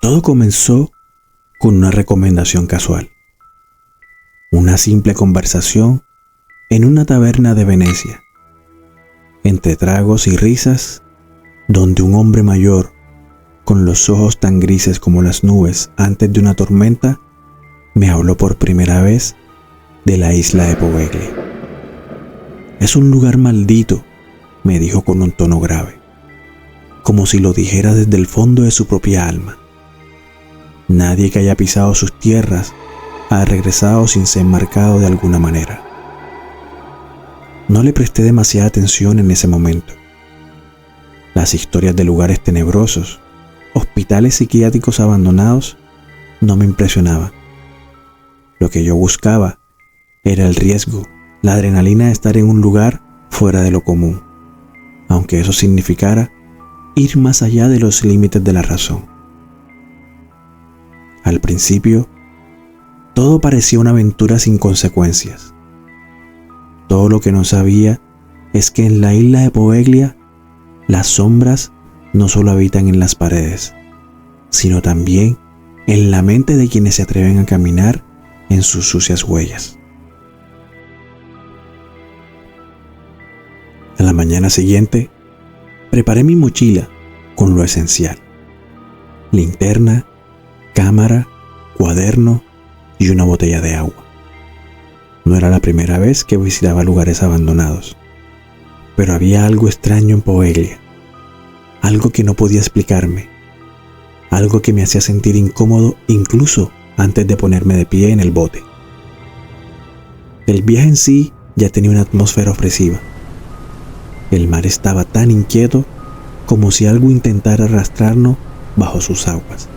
Todo comenzó con una recomendación casual. Una simple conversación en una taberna de Venecia. Entre tragos y risas, donde un hombre mayor, con los ojos tan grises como las nubes antes de una tormenta, me habló por primera vez de la isla de Poveglia. Es un lugar maldito, me dijo con un tono grave, como si lo dijera desde el fondo de su propia alma. Nadie que haya pisado sus tierras ha regresado sin ser marcado de alguna manera. No le presté demasiada atención en ese momento. Las historias de lugares tenebrosos, hospitales psiquiátricos abandonados, no me impresionaban. Lo que yo buscaba era el riesgo, la adrenalina de estar en un lugar fuera de lo común, aunque eso significara ir más allá de los límites de la razón. Al principio, todo parecía una aventura sin consecuencias. Todo lo que no sabía es que en la isla de Poveglia, las sombras no solo habitan en las paredes, sino también en la mente de quienes se atreven a caminar en sus sucias huellas. A la mañana siguiente, preparé mi mochila con lo esencial: linterna, cámara, cuaderno y una botella de agua. No era la primera vez que visitaba lugares abandonados, pero había algo extraño en Poveglia, algo que no podía explicarme, algo que me hacía sentir incómodo incluso antes de ponerme de pie en el bote. El viaje en sí ya tenía una atmósfera opresiva. El mar estaba tan inquieto como si algo intentara arrastrarnos bajo sus aguas.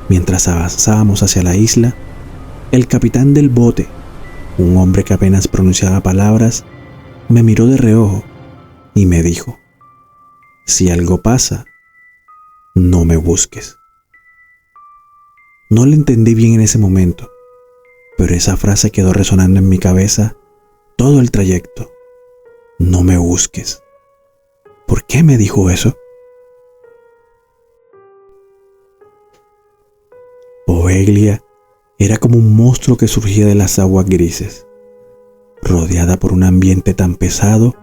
Mientras avanzábamos hacia la isla, el capitán del bote, un hombre que apenas pronunciaba palabras, me miró de reojo y me dijo: si algo pasa, no me busques. No le entendí bien en ese momento, pero esa frase quedó resonando en mi cabeza todo el trayecto. No me busques. ¿Por qué me dijo eso? Poveglia era como un monstruo que surgía de las aguas grises, rodeada por un ambiente tan pesado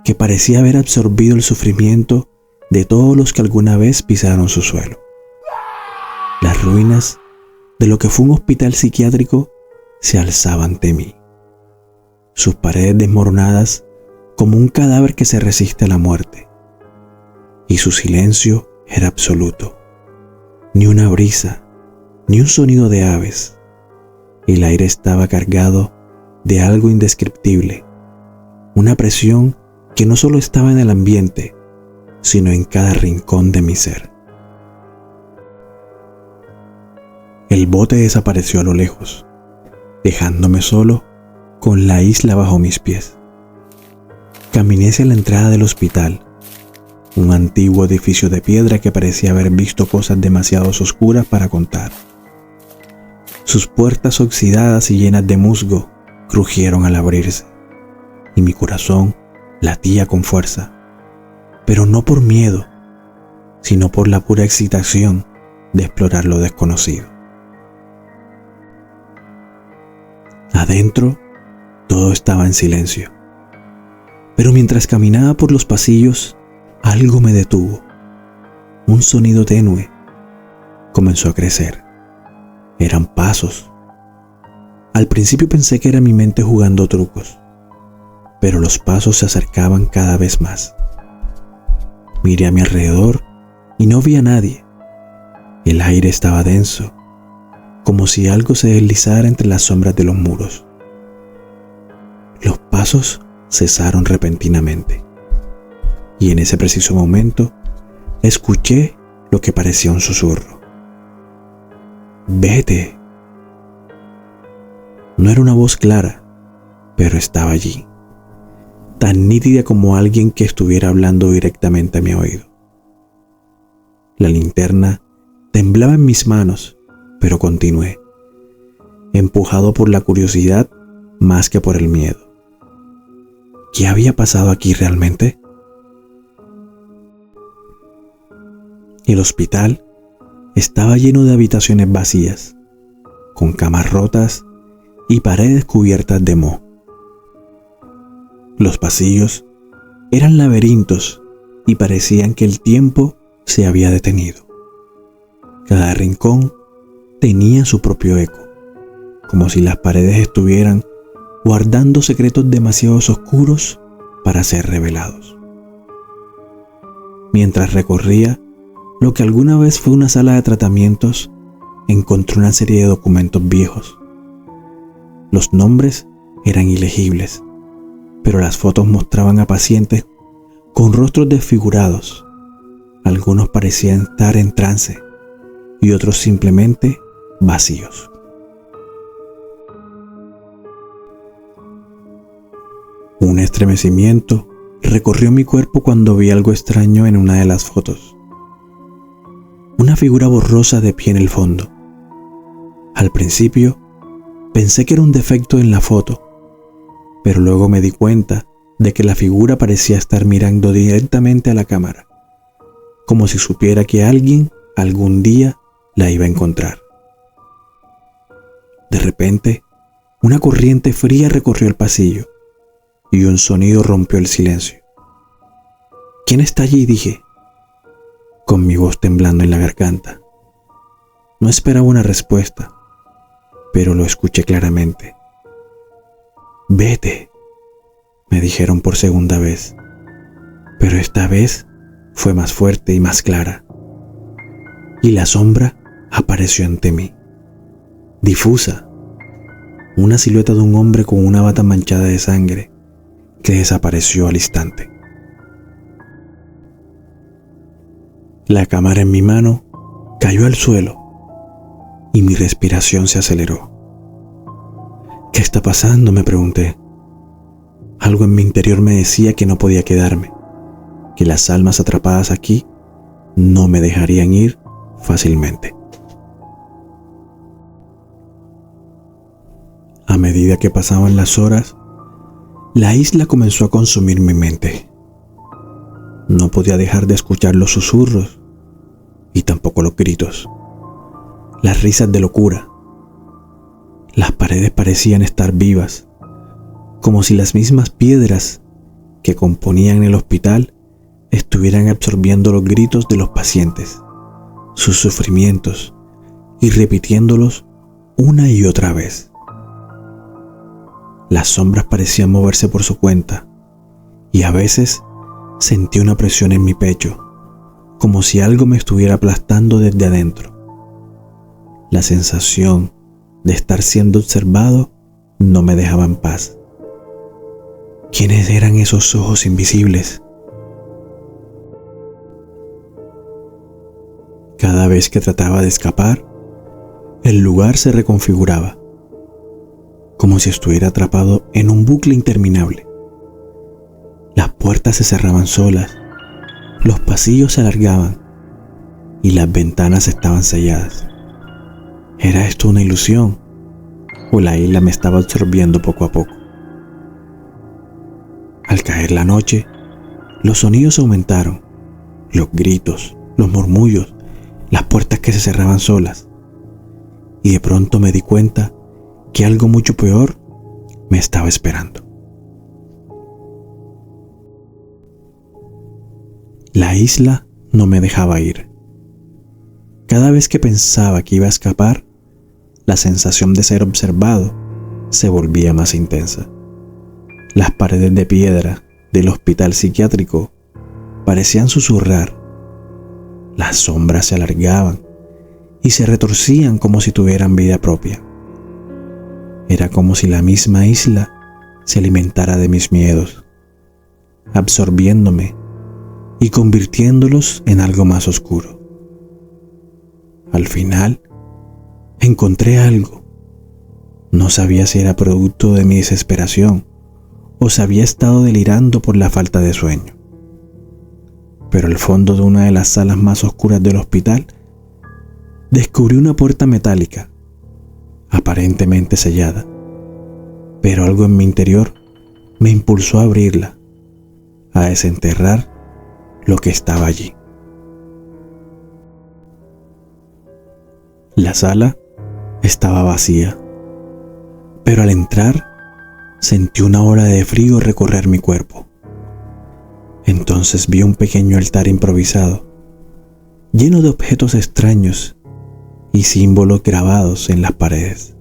que parecía haber absorbido el sufrimiento de todos los que alguna vez pisaron su suelo. Las ruinas de lo que fue un hospital psiquiátrico se alzaban ante mí, sus paredes desmoronadas como un cadáver que se resiste a la muerte, y su silencio era absoluto. Ni una brisa, ni un sonido de aves. El aire estaba cargado de algo indescriptible, una presión que no solo estaba en el ambiente, sino en cada rincón de mi ser. El bote desapareció a lo lejos, dejándome solo con la isla bajo mis pies. Caminé hacia la entrada del hospital, un antiguo edificio de piedra que parecía haber visto cosas demasiado oscuras para contar. Sus puertas oxidadas y llenas de musgo crujieron al abrirse, y mi corazón latía con fuerza, pero no por miedo, sino por la pura excitación de explorar lo desconocido. Adentro, todo estaba en silencio, pero mientras caminaba por los pasillos, algo me detuvo. Un sonido tenue comenzó a crecer. Eran pasos. Al principio pensé que era mi mente jugando trucos, pero los pasos se acercaban cada vez más. Miré a mi alrededor y no vi a nadie. El aire estaba denso, como si algo se deslizara entre las sombras de los muros. Los pasos cesaron repentinamente, y en ese preciso momento escuché lo que parecía un susurro. «Vete». No era una voz clara, pero estaba allí, tan nítida como alguien que estuviera hablando directamente a mi oído. La linterna temblaba en mis manos, pero continué, empujado por la curiosidad más que por el miedo. ¿Qué había pasado aquí realmente? El hospital estaba lleno de habitaciones vacías, con camas rotas y paredes cubiertas de moho. Los pasillos eran laberintos y parecían que el tiempo se había detenido. Cada rincón tenía su propio eco, como si las paredes estuvieran guardando secretos demasiado oscuros para ser revelados. Mientras recorría lo que alguna vez fue una sala de tratamientos, encontré una serie de documentos viejos. Los nombres eran ilegibles, pero las fotos mostraban a pacientes con rostros desfigurados. Algunos parecían estar en trance y otros simplemente vacíos. Un estremecimiento recorrió mi cuerpo cuando vi algo extraño en una de las fotos. Una figura borrosa de pie en el fondo. Al principio, pensé que era un defecto en la foto, pero luego me di cuenta de que la figura parecía estar mirando directamente a la cámara, como si supiera que alguien algún día la iba a encontrar. De repente, una corriente fría recorrió el pasillo y un sonido rompió el silencio. ¿Quién está allí?, dije, con mi voz temblando en la garganta. No esperaba una respuesta, pero lo escuché claramente. «Vete», me dijeron por segunda vez, pero esta vez fue más fuerte y más clara. Y la sombra apareció ante mí, difusa, una silueta de un hombre con una bata manchada de sangre que desapareció al instante. La cámara en mi mano cayó al suelo y mi respiración se aceleró. «¿Qué está pasando?», me pregunté. Algo en mi interior me decía que no podía quedarme, que las almas atrapadas aquí no me dejarían ir fácilmente. A medida que pasaban las horas, la isla comenzó a consumir mi mente. No podía dejar de escuchar los susurros y tampoco los gritos, las risas de locura. Las paredes parecían estar vivas, como si las mismas piedras que componían el hospital estuvieran absorbiendo los gritos de los pacientes, sus sufrimientos, y repitiéndolos una y otra vez. Las sombras parecían moverse por su cuenta, y a veces sentí una presión en mi pecho, como si algo me estuviera aplastando desde adentro. La sensación de estar siendo observado no me dejaba en paz. ¿Quiénes eran esos ojos invisibles? Cada vez que trataba de escapar, el lugar se reconfiguraba, como si estuviera atrapado en un bucle interminable. Las puertas se cerraban solas, los pasillos se alargaban y las ventanas estaban selladas. ¿Era esto una ilusión o la isla me estaba absorbiendo poco a poco? Al caer la noche, los sonidos aumentaron, los gritos, los murmullos, las puertas que se cerraban solas, y de pronto me di cuenta que algo mucho peor me estaba esperando. La isla no me dejaba ir. Cada vez que pensaba que iba a escapar, la sensación de ser observado se volvía más intensa. Las paredes de piedra del hospital psiquiátrico parecían susurrar. Las sombras se alargaban y se retorcían como si tuvieran vida propia. Era como si la misma isla se alimentara de mis miedos, absorbiéndome y convirtiéndolos en algo más oscuro. Al final, encontré algo. No sabía si era producto de mi desesperación o si había estado delirando por la falta de sueño. Pero al fondo de una de las salas más oscuras del hospital, descubrí una puerta metálica, aparentemente sellada, pero algo en mi interior me impulsó a abrirla, a desenterrar lo que estaba allí. La sala estaba vacía, pero al entrar sentí una ola de frío recorrer mi cuerpo. Entonces vi un pequeño altar improvisado, lleno de objetos extraños y símbolos grabados en las paredes.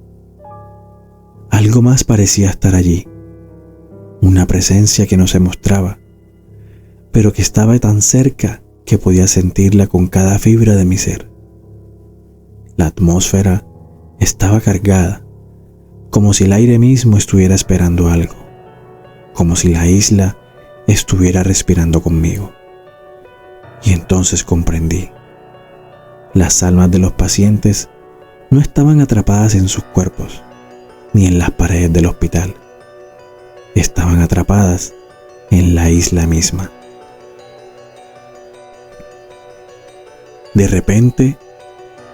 Algo más parecía estar allí, una presencia que no se mostraba, pero que estaba tan cerca que podía sentirla con cada fibra de mi ser. La atmósfera estaba cargada, como si el aire mismo estuviera esperando algo, como si la isla estuviera respirando conmigo. Y entonces comprendí. Las almas de los pacientes no estaban atrapadas en sus cuerpos, ni en las paredes del hospital. Estaban atrapadas en la isla misma. De repente,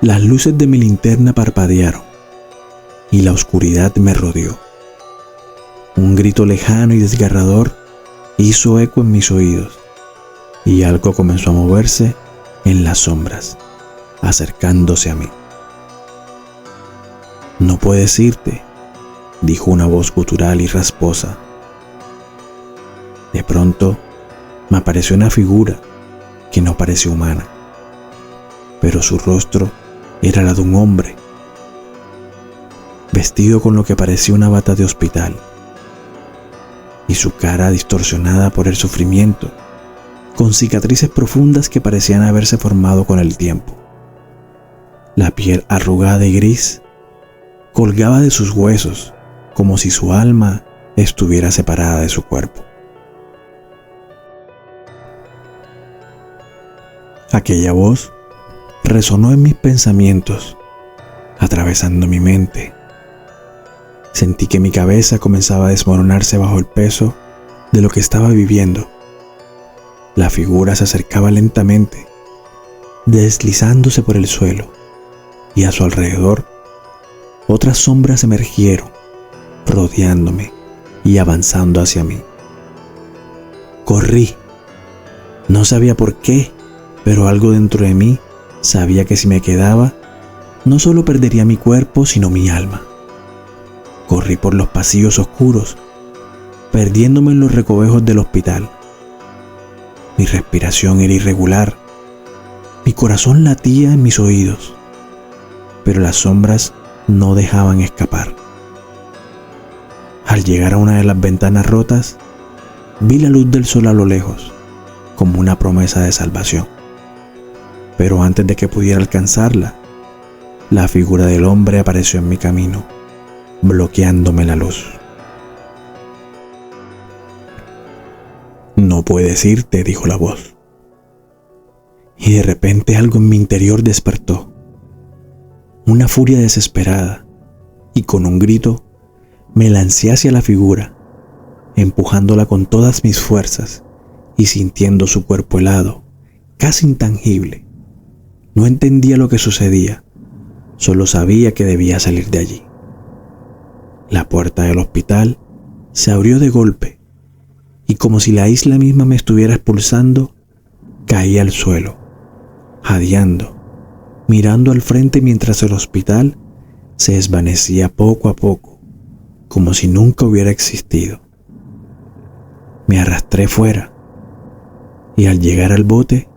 las luces de mi linterna parpadearon y la oscuridad me rodeó. Un grito lejano y desgarrador hizo eco en mis oídos y algo comenzó a moverse en las sombras, acercándose a mí. «No puedes irte», dijo una voz gutural y rasposa. De pronto me apareció una figura que no parecía humana, pero su rostro era la de un hombre, vestido con lo que parecía una bata de hospital, y su cara distorsionada por el sufrimiento, con cicatrices profundas que parecían haberse formado con el tiempo. La piel arrugada y gris colgaba de sus huesos como si su alma estuviera separada de su cuerpo. Aquella voz resonó en mis pensamientos, atravesando mi mente. Sentí que mi cabeza comenzaba a desmoronarse bajo el peso de lo que estaba viviendo. La figura se acercaba lentamente, deslizándose por el suelo, y a su alrededor otras sombras emergieron, rodeándome y avanzando hacia mí. Corrí. No sabía por qué, pero algo dentro de mí sabía que si me quedaba, no solo perdería mi cuerpo, sino mi alma. Corrí por los pasillos oscuros, perdiéndome en los recovejos del hospital. Mi respiración era irregular, mi corazón latía en mis oídos, pero las sombras no dejaban escapar. Al llegar a una de las ventanas rotas, vi la luz del sol a lo lejos, como una promesa de salvación. Pero antes de que pudiera alcanzarla, la figura del hombre apareció en mi camino, bloqueándome la luz. «No puedes irte», dijo la voz. Y de repente algo en mi interior despertó. Una furia desesperada, y con un grito me lancé hacia la figura, empujándola con todas mis fuerzas y sintiendo su cuerpo helado, casi intangible. No entendía lo que sucedía, solo sabía que debía salir de allí. La puerta del hospital se abrió de golpe y como si la isla misma me estuviera expulsando, caí al suelo, jadeando, mirando al frente mientras el hospital se desvanecía poco a poco, como si nunca hubiera existido. Me arrastré fuera y al llegar al bote,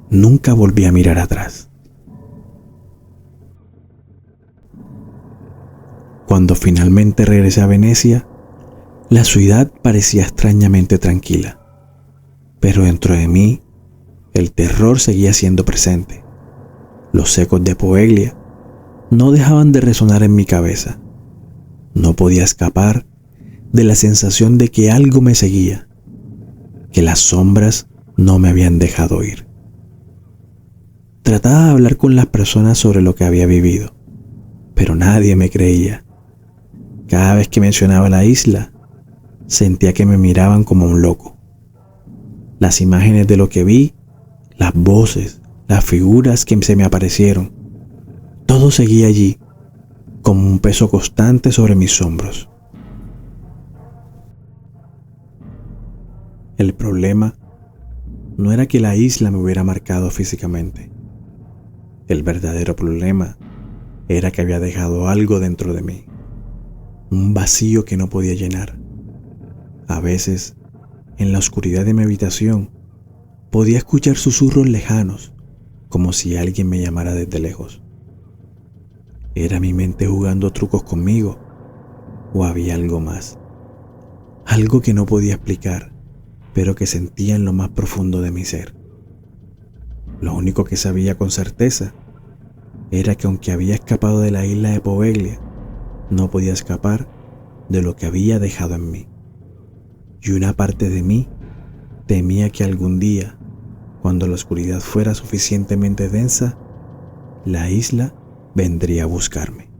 nunca volví a mirar atrás. Cuando finalmente regresé a Venecia, la ciudad parecía extrañamente tranquila, pero dentro de mí el terror seguía siendo presente. Los ecos de Poveglia no dejaban de resonar en mi cabeza. No podía escapar de la sensación de que algo me seguía, que las sombras no me habían dejado ir. Trataba de hablar con las personas sobre lo que había vivido, pero nadie me creía. Cada vez que mencionaba la isla, sentía que me miraban como un loco. Las imágenes de lo que vi, las voces, las figuras que se me aparecieron, todo seguía allí, como un peso constante sobre mis hombros. El problema no era que la isla me hubiera marcado físicamente. El verdadero problema era que había dejado algo dentro de mí, un vacío que no podía llenar. A veces, en la oscuridad de mi habitación, podía escuchar susurros lejanos, como si alguien me llamara desde lejos. ¿Era mi mente jugando trucos conmigo? ¿O había algo más? Algo que no podía explicar, pero que sentía en lo más profundo de mi ser. Lo único que sabía con certeza era que aunque había escapado de la isla de Poveglia, no podía escapar de lo que había dejado en mí. Y una parte de mí temía que algún día, cuando la oscuridad fuera suficientemente densa, la isla vendría a buscarme.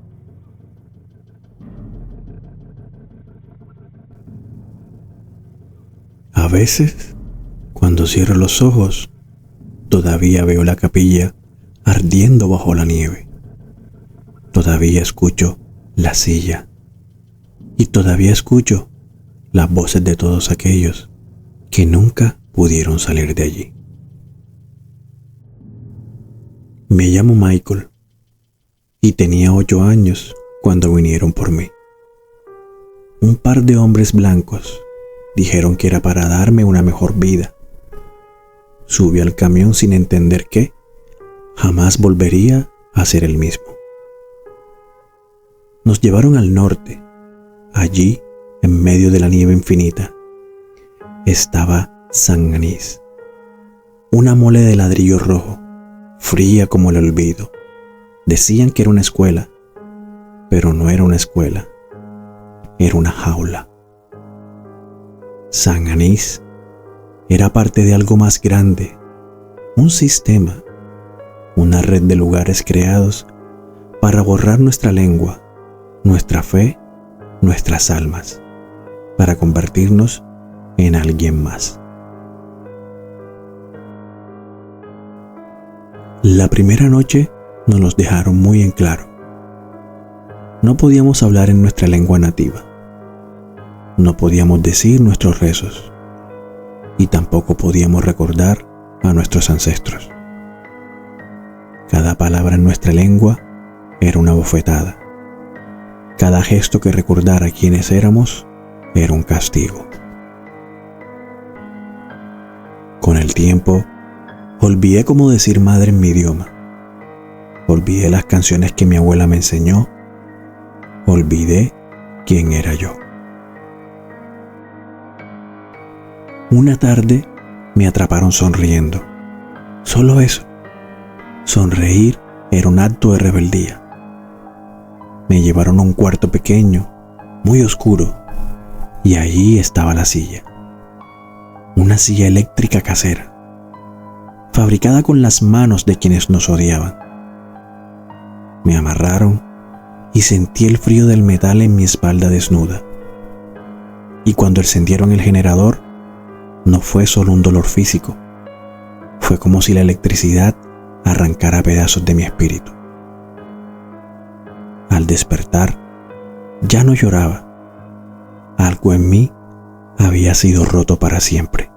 A veces, cuando cierro los ojos, todavía veo la capilla ardiendo bajo la nieve. Todavía escucho la silla y todavía escucho las voces de todos aquellos que nunca pudieron salir de allí. Me llamo Michael y tenía 8 años cuando vinieron por mí. Un par de hombres blancos dijeron que era para darme una mejor vida. Subí al camión sin entender que jamás volvería a ser el mismo. Nos llevaron al norte. Allí, en medio de la nieve infinita, estaba San Anís, una mole de ladrillo rojo, fría como el olvido. Decían que era una escuela, pero no era una escuela, era una jaula. San Anís era parte de algo más grande, un sistema, una red de lugares creados para borrar nuestra lengua, nuestra fe, nuestras almas, para convertirnos en alguien más. La primera noche nos los dejaron muy en claro. No podíamos hablar en nuestra lengua nativa. No podíamos decir nuestros rezos. Y tampoco podíamos recordar a nuestros ancestros. Cada palabra en nuestra lengua era una bofetada. Cada gesto que recordara quiénes éramos era un castigo. Con el tiempo, olvidé cómo decir madre en mi idioma. Olvidé las canciones que mi abuela me enseñó. Olvidé quién era yo. Una tarde me atraparon sonriendo. Solo eso. Sonreír era un acto de rebeldía. Me llevaron a un cuarto pequeño, muy oscuro, y allí estaba la silla. Una silla eléctrica casera, fabricada con las manos de quienes nos odiaban. Me amarraron y sentí el frío del metal en mi espalda desnuda. Y cuando encendieron el generador, no fue solo un dolor físico, fue como si la electricidad arrancara pedazos de mi espíritu. Al despertar, ya no lloraba. Algo en mí había sido roto para siempre.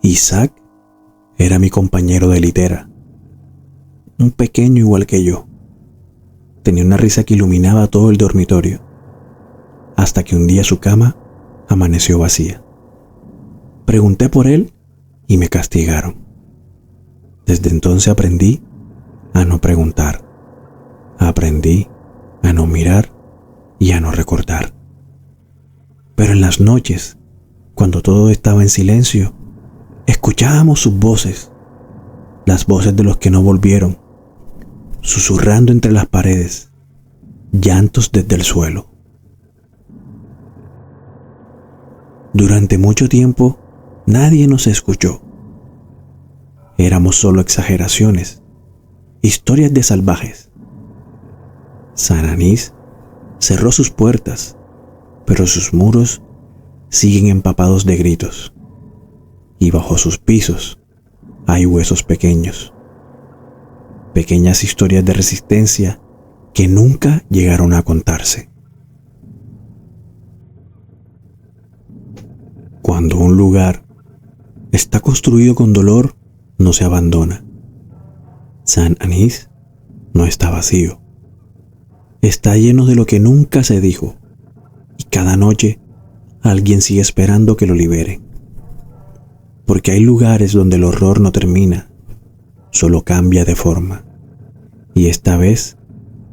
Isaac era mi compañero de litera, un pequeño igual que yo. Tenía una risa que iluminaba todo el dormitorio, hasta que un día su cama amaneció vacía. Pregunté por él y me castigaron. Desde entonces aprendí a no preguntar. Aprendí a no mirar y a no recordar. Pero en las noches, cuando todo estaba en silencio, escuchábamos sus voces, las voces de los que no volvieron, susurrando entre las paredes, llantos desde el suelo. Durante mucho tiempo, nadie nos escuchó. Éramos solo exageraciones, historias de salvajes. San Anís cerró sus puertas, pero sus muros siguen empapados de gritos. Y bajo sus pisos hay huesos pequeños. Pequeñas historias de resistencia que nunca llegaron a contarse. Cuando un lugar está construido con dolor, no se abandona. San Anís no está vacío. Está lleno de lo que nunca se dijo, y cada noche alguien sigue esperando que lo liberen. Porque hay lugares donde el horror no termina, solo cambia de forma. Y esta vez,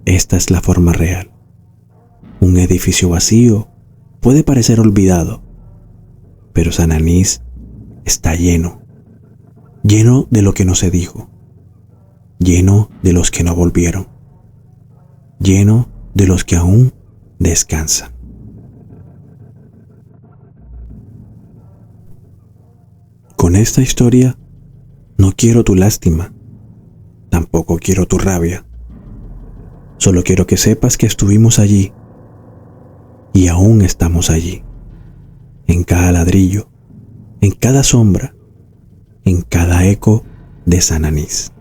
esta es la forma real. Un edificio vacío puede parecer olvidado, pero San Anís está lleno, lleno de lo que no se dijo, lleno de los que no volvieron, lleno de los que aún descansan. Con esta historia no quiero tu lástima, tampoco quiero tu rabia. Solo quiero que sepas que estuvimos allí y aún estamos allí, en cada ladrillo, en cada sombra, en cada eco de San Anís.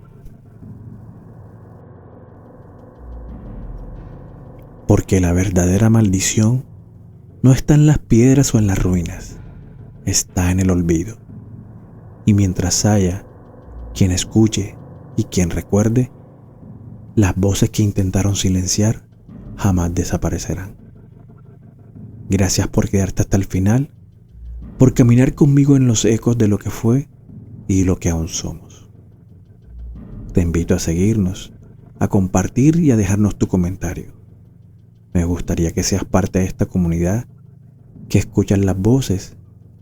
Porque la verdadera maldición no está en las piedras o en las ruinas, está en el olvido. Y mientras haya quien escuche y quien recuerde, las voces que intentaron silenciar jamás desaparecerán. Gracias por quedarte hasta el final, por caminar conmigo en los ecos de lo que fue y lo que aún somos. Te invito a seguirnos, a compartir y a dejarnos tu comentario. Me gustaría que seas parte de esta comunidad que escuchan las voces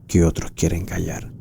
que otros quieren callar.